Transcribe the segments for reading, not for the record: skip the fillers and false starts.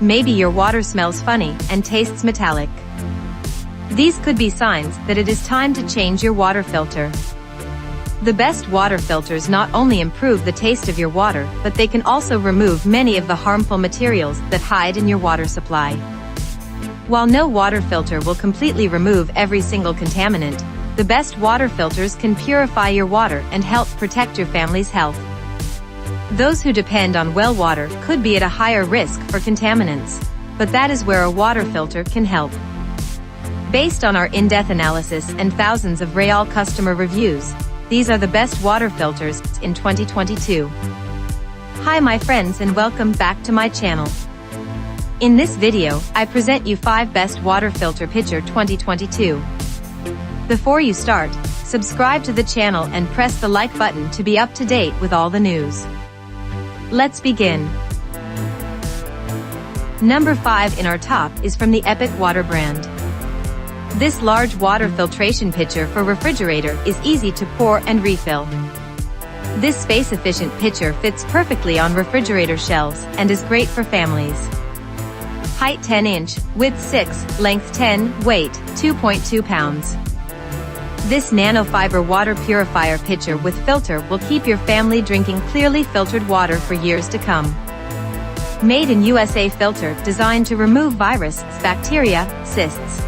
maybe your water smells funny and tastes metallic. These could be signs that it is time to change your water filter. The best water filters not only improve the taste of your water, but they can also remove many of the harmful materials that hide in your water supply. While no water filter will completely remove every single contaminant, the best water filters can purify your water and help protect your family's health. Those who depend on well water could be at a higher risk for contaminants, but that is where a water filter can help. Based on our in-depth analysis and thousands of real customer reviews, these are the best water filters in 2022. Hi my friends and welcome back to my channel. In this video, I present you 5 best water filter pitcher 2022. Before you start, subscribe to the channel and press the like button to be up to date with all the news. Let's begin. Number 5 in our top is from the Epic Water brand. This large water filtration pitcher for refrigerator is easy to pour and refill. This space-efficient pitcher fits perfectly on refrigerator shelves and is great for families. Height 10 inch, width 6, length 10, weight 2.2 pounds. This nano fiber water purifier pitcher with filter will keep your family drinking clearly filtered water for years to come. Made in USA filter designed to remove viruses, bacteria, cysts.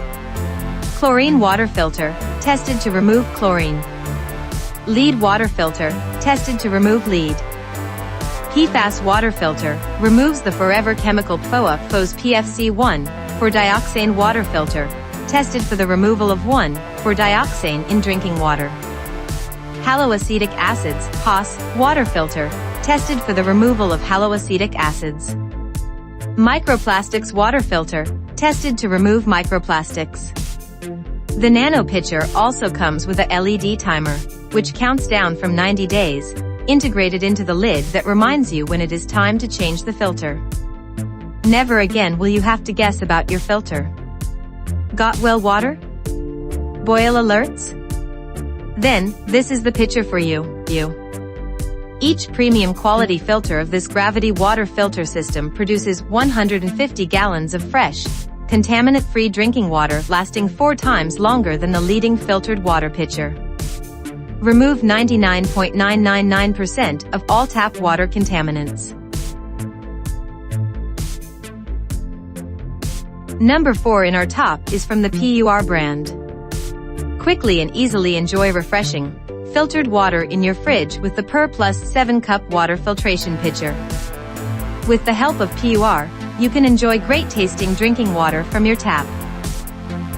Chlorine water filter, tested to remove chlorine. Lead water filter, tested to remove lead. PFAS water filter, removes the forever chemical PFOS PFC1, for dioxane water filter, tested for the removal of 1,4-dioxane in drinking water. Haloacetic acids, HAS, water filter, tested for the removal of haloacetic acids. Microplastics water filter, tested to remove microplastics. The Nano pitcher also comes with a LED timer, which counts down from 90 days, integrated into the lid that reminds you when it is time to change the filter. Never again will you have to guess about your filter. Got well water? Boil alerts? Then, this is the pitcher for you. Each premium quality filter of this gravity water filter system produces 150 gallons of fresh, contaminant-free drinking water lasting 4 times longer than the leading filtered water pitcher. Remove 99.999% of all tap water contaminants. Number 4 in our top is from the PUR brand. Quickly and easily enjoy refreshing, filtered water in your fridge with the PUR Plus 7-cup water filtration pitcher. With the help of PUR, you can enjoy great-tasting drinking water from your tap.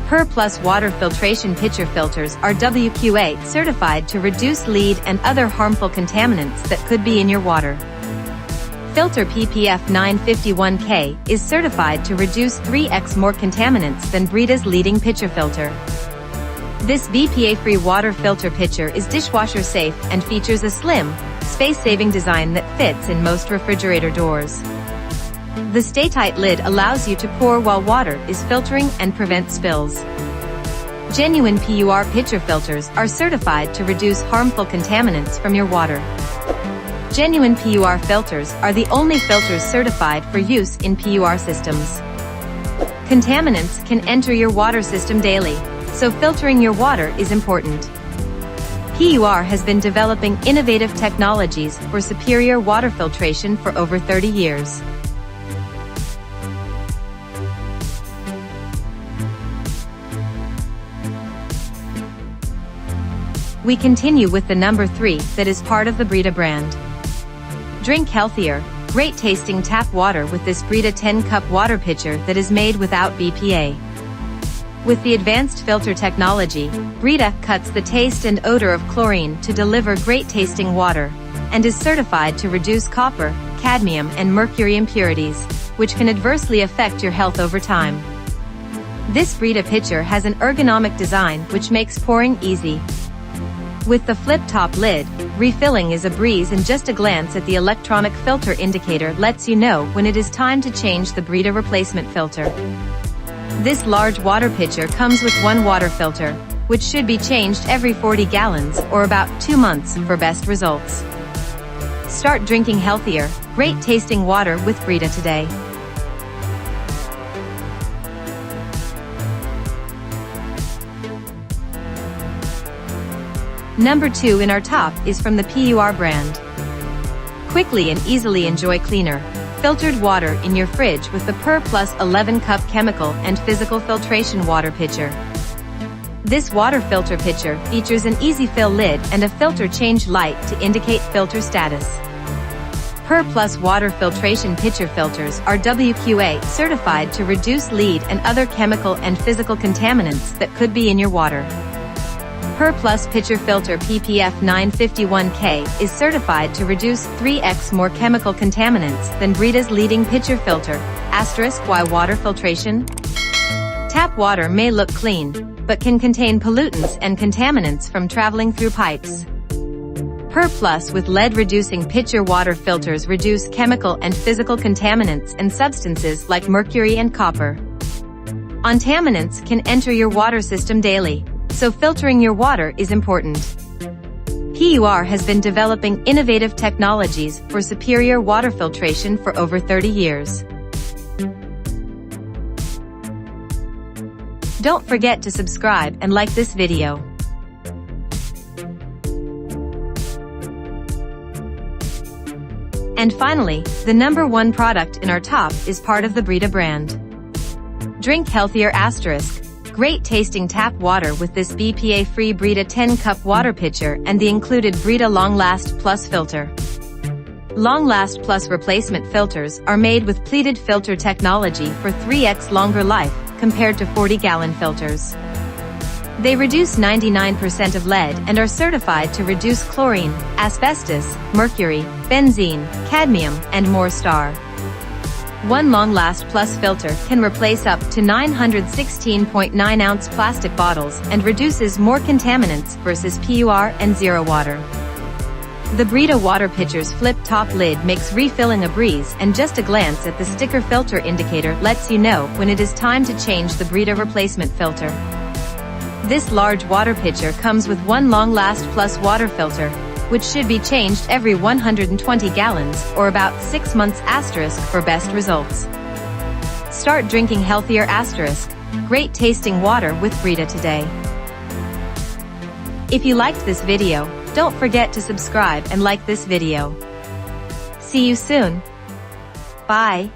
PUR Plus water filtration pitcher filters are WQA certified to reduce lead and other harmful contaminants that could be in your water. Filter PPF 951K is certified to reduce 3x more contaminants than Brita's leading pitcher filter. This BPA-free water filter pitcher is dishwasher safe and features a slim, space-saving design that fits in most refrigerator doors. The stay-tight lid allows you to pour while water is filtering and prevent spills. Genuine PUR pitcher filters are certified to reduce harmful contaminants from your water. Genuine PUR filters are the only filters certified for use in PUR systems. Contaminants can enter your water system daily, so filtering your water is important. PUR has been developing innovative technologies for superior water filtration for over 30 years. We continue with the number 3 that is part of the Brita brand. Drink healthier, great-tasting tap water with this Brita 10-cup water pitcher that is made without BPA. With the advanced filter technology, Brita cuts the taste and odor of chlorine to deliver great-tasting water, and is certified to reduce copper, cadmium and mercury impurities, which can adversely affect your health over time. This Brita pitcher has an ergonomic design which makes pouring easy. With the flip-top lid, refilling is a breeze and just a glance at the electronic filter indicator lets you know when it is time to change the Brita replacement filter. This large water pitcher comes with 1 water filter, which should be changed every 40 gallons or about 2 months for best results. Start drinking healthier, great-tasting water with Brita today. Number 2 in our top is from the PUR brand. Quickly and easily enjoy cleaner, filtered water in your fridge with the PUR Plus 11 cup chemical and physical filtration water pitcher. This water filter pitcher features an easy fill lid and a filter change light to indicate filter status. PUR Plus water filtration pitcher filters are WQA certified to reduce lead and other chemical and physical contaminants that could be in your water. PUR Plus pitcher filter PPF 951K is certified to reduce 3x more chemical contaminants than Brita's leading pitcher filter. Why water filtration? Tap water may look clean, but can contain pollutants and contaminants from traveling through pipes. PUR Plus with lead-reducing pitcher water filters reduce chemical and physical contaminants and substances like mercury and copper. Contaminants can enter your water system daily, so filtering your water is important. PUR has been developing innovative technologies for superior water filtration for over 30 years. Don't forget to subscribe and like this video. And finally, the number 1 product in our top is part of the Brita brand. Drink healthier *. Great tasting tap water with this BPA-free Brita 10-cup water pitcher and the included Brita Longlast Plus filter. Longlast Plus replacement filters are made with pleated filter technology for 3x longer life compared to 40-gallon filters. They reduce 99% of lead and are certified to reduce chlorine, asbestos, mercury, benzene, cadmium, and more. One Longlast Plus filter can replace up to 916.9-ounce plastic bottles and reduces more contaminants versus PUR and zero water. The Brita water pitcher's flip-top lid makes refilling a breeze, and just a glance at the sticker filter indicator lets you know when it is time to change the Brita replacement filter. This large water pitcher comes with one Longlast Plus water filter, which should be changed every 120 gallons or about 6 months * for best results. Start drinking healthier *. Great tasting water with Brita today. If you liked this video, don't forget to subscribe and like this video. See you soon. Bye.